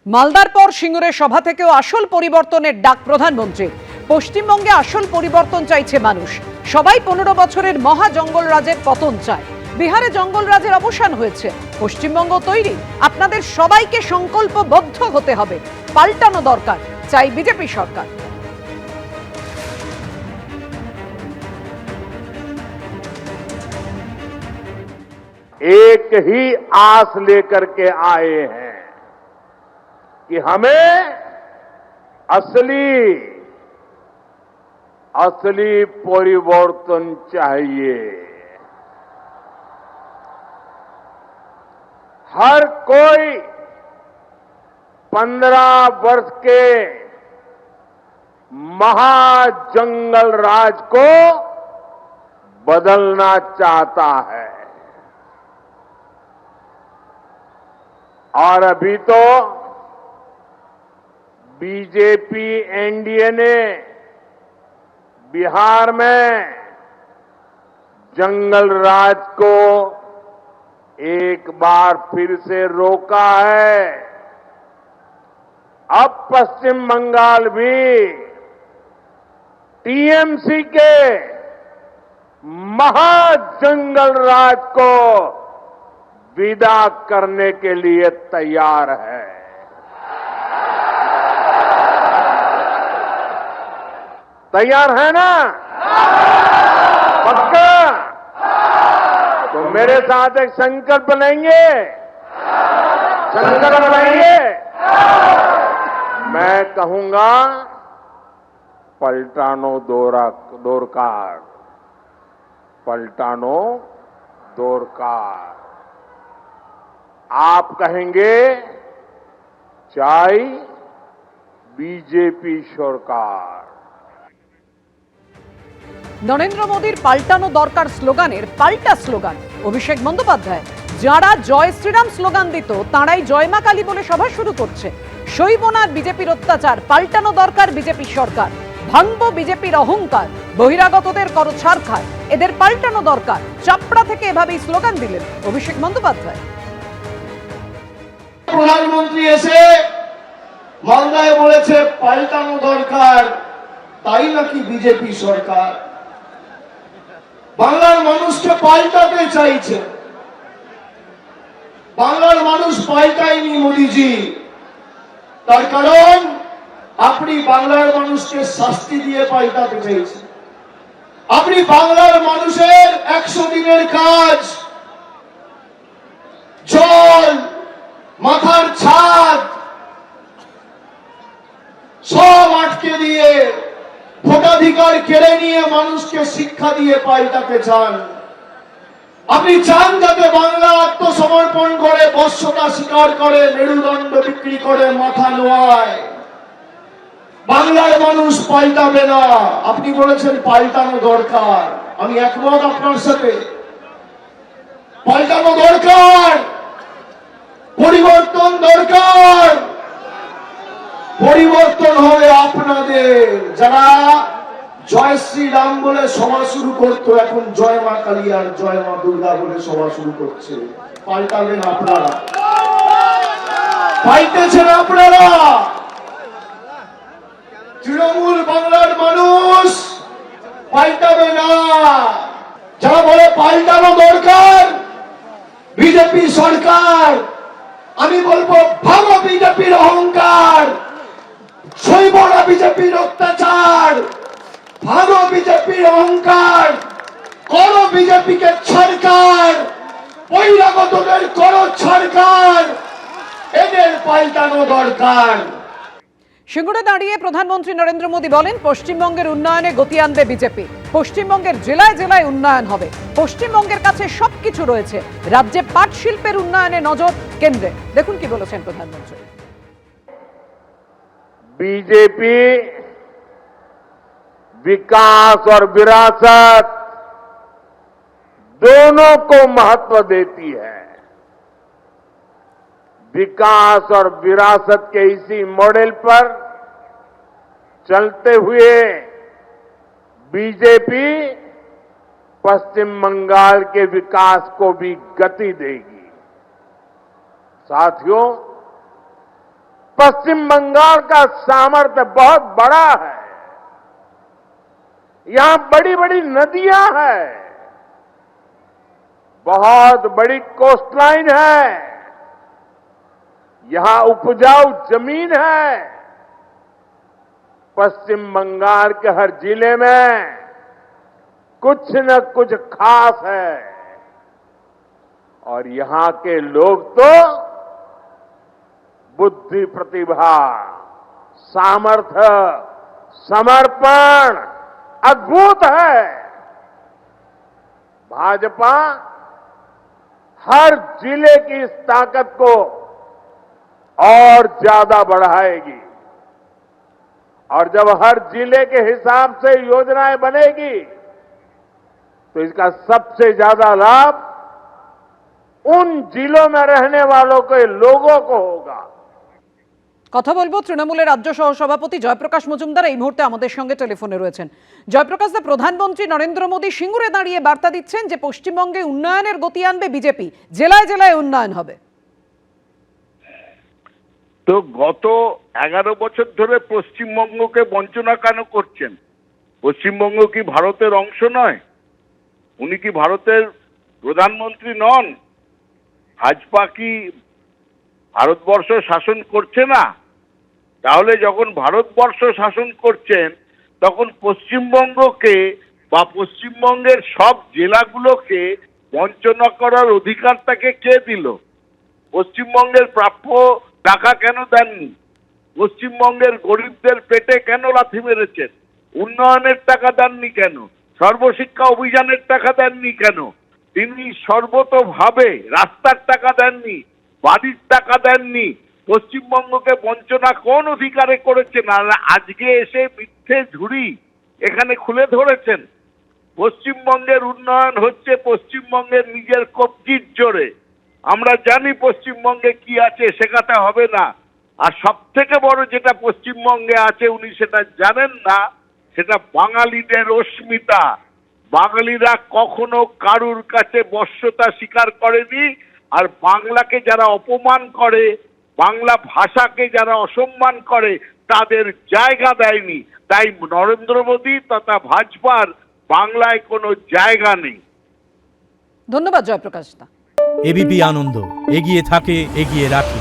মালদার পর সিঙ্গুরে সভা থেকেও আসল পরিবর্তনের ডাক প্রধানমন্ত্রী। পশ্চিমবঙ্গে আসল পরিবর্তন চাইছে মানুষ। সবাই 15 বছরের মহা জঙ্গল রাজের পতন চায়। বিহারে জঙ্গল রাজের অবসান হয়েছে। পশ্চিমবঙ্গ তৈরি। আপনাদের সবাইকে সংকল্পবদ্ধ হতে হবে। পাল্টানো দরকার, চাই বিজেপি সরকার। एक ही आस लेकर के आए हैं कि हमें असली परिवर्तन चाहिए। हर कोई 15 वर्ष के महाजंगल राज को बदलना चाहता है। और अभी तो बीजेपी एनडीए ने बिहार में जंगल राज को एक बार फिर से रोका है। अब पश्चिम बंगाल भी टीएमसी के महाजंगल राज को विदा करने के लिए तैयार है। तैयार है ना? पक्का? तो मेरे साथ एक संकल्प लेंगे। संकल्प लेंगे। मैं कहूंगा पलटानो दोरकार, पलटानो दोरकार। आप कहेंगे चाय बीजेपी सरकार। নরেন্দ্র মোদীর পাল্টানো দরকার স্লোগানের পাল্টা স্লোগান। অভিষেক বন্দ্যোপাধ্যায় যারা জয় শ্রীরাম স্লোগান দিত তারাই জয় মা কালী বলে সভা শুরু করছে। সইব না বিজেপির অত্যাচার, পাল্টানো দরকার বিজেপি সরকার। ভাঙব বিজেপির অহংকার, বহিরাগতদের করো ছাড়খার, এদের পাল্টানো দরকার। চাপড়া থেকে এভাবেই স্লোগান দিলেন অভিষেক বন্দ্যোপাধ্যায়। প্রধানমন্ত্রী এসে মালদায় বলেছে পাল্টানো দরকার, তাই নাকি বিজেপি সরকার। বাংলার মানুষকে পাল্টাতে চাইছে। বাংলার মানুষ পাল্টায়নি মোদিজি। তার কারণ আপনি বাংলার মানুষকে শাস্তি দিয়ে পাল্টাতে চাইছেন। আপনি বাংলার মানুষের 100 দিনের কাজ, জল, মাথার ছাদ সব আটকে দিয়ে, ভোটাধিকার কেড়ে নিয়ে মানুষকে শিক্ষা দিয়ে পাল্টাতে চান। আপনি চান যাতে বাংলা আত্মসমর্পণ করে, বশ্যতা স্বীকার করে, মেরুদণ্ড বিক্রি করে মাথা নোয়ায়। বাংলার মানুষ পাল্টাবে না। আপনি বলেছেন পাল্টানো দরকার। আমি একমত আপনার সাথে। পাল্টানো দরকার, পরিবর্তন দরকার। পরিবর্তন হবে আপনাদের। যারা জয় শ্রীরাম বলে সভা শুরু করতো, এখন জয় মা কালী আর জয় মা দুর্গা বলে সভা শুরু করছে। পাল্টাবেন আপনারা, পাল্টেছেন আপনারা। তৃণমূল বাংলার মানুষ পাল্টাবে না। যারা বলে পাল্টানো দরকার বিজেপি সরকার, আমি বলবো ভাঙো বিজেপির অহংকার, সইব না বিজেপির অত্যাচার। ভাঙো বিজেপির অহংকার, করো বিজেপিকে ছাড়কার, বহিরাগতদের করো ছাড়কার, এদের পাল্টানো দরকার। সিঙ্গুরে দাঁড়িয়ে প্রধানমন্ত্রী নরেন্দ্র মোদী বলেন পশ্চিমবঙ্গের উন্নয়নে গতি আনবে বিজেপি। পশ্চিমবঙ্গের জেলায় জেলায় উন্নয়ন হবে। পশ্চিমবঙ্গের কাছে সবকিছু রয়েছে। রাজ্যে পাট শিল্পের উন্নয়নে নজর কেন্দ্রে। দেখুন কি বলেছেন প্রধানমন্ত্রী। बीजेपी विकास और विरासत दोनों को महत्व देती है। विकास और विरासत के इसी मॉडल पर चलते हुए बीजेपी पश्चिम बंगाल के विकास को भी गति देगी। साथियों, पश्चिम बंगाल का सामर्थ्य बहुत बड़ा है। यहां बड़ी बड़ी नदियां हैं, बहुत बड़ी कोस्टलाइन है, यहां उपजाऊ जमीन है। पश्चिम बंगाल के हर जिले में कुछ न कुछ खास है और यहां के लोग तो बुद्धि, प्रतिभा, सामर्थ्य, समर्पण अद्भुत है। भाजपा हर जिले की इस ताकत को और ज्यादा बढ़ाएगी और जब हर जिले के हिसाब से योजनाएं बनेगी तो इसका सबसे ज्यादा लाभ उन जिलों में रहने वालों के लोगों को होगा। কথা বলবো তৃণমূলের রাজ্য সহসভাপতি জয়প্রকাশ মজুমদার এই মুহূর্তে আমাদের সঙ্গে টেলিফোনে রয়েছেন। জয়প্রকাশ দা, প্রধানমন্ত্রী নরেন্দ্র মোদী সিঙ্গুরে দাঁড়িয়ে বার্তা দিচ্ছেন যে পশ্চিমবঙ্গে উন্নয়নের গতি আনবে বিজেপি, জেলায় জেলায় উন্নয়ন হবে। তো গত 11 বছর ধরে পশ্চিমবঙ্গকে বঞ্চনা কেন করছেন? পশ্চিমবঙ্গ কি ভারতের অংশ নয়? উনি কি ভারতের প্রধানমন্ত্রী নন? ভাজপা কি ভারতবর্ষ শাসন করছে না? তাহলে যখন ভারতবর্ষ শাসন করছেন তখন পশ্চিমবঙ্গকে বা পশ্চিমবঙ্গের সব জেলাগুলোকে বঞ্চনা করার অধিকারটাকে কে দিল? পশ্চিমবঙ্গের প্রাপ্য টাকা কেন দেননি? পশ্চিমবঙ্গের গরিবদের পেটে কেন লাথি মেরেছেন? উন্নয়নের টাকা দেননি কেন? সর্বশিক্ষা অভিযানের টাকা দেননি কেন? তিনি সর্বতোভাবে রাস্তার টাকা দেননি, বাড়ির টাকা দেননি। পশ্চিমবঙ্গকে বঞ্চনা কোন অধিকারে করেছেন? আর আজকে এসে মিথ্যে ঝুড়ি এখানে খুলে ধরেছেন। পশ্চিমবঙ্গের উন্নয়ন হচ্ছে পশ্চিমবঙ্গের নিজের কবজির জোরে। আমরা জানি পশ্চিমবঙ্গে কি আছে, শেখাতে হবে না। আর সব থেকে বড় যেটা পশ্চিমবঙ্গে আছে উনি সেটা জানেন না, সেটা বাঙালিদের অস্মিতা। বাঙালিরা কখনো কারুর কাছে বশ্যতা স্বীকার করেনি। আর বাংলাকে যারা অপমান করে, বাংলা ভাষাকে যারা অসম্মান করে তাদের জায়গা দেয়নি। তাই নরেন্দ্র মোদী তথা ভাজপার বাংলায় কোনো জায়গা নেই। ধন্যবাদ জয়প্রকাশ দা। এবিপি আনন্দ এগিয়ে থাকে, এগিয়ে রাখে।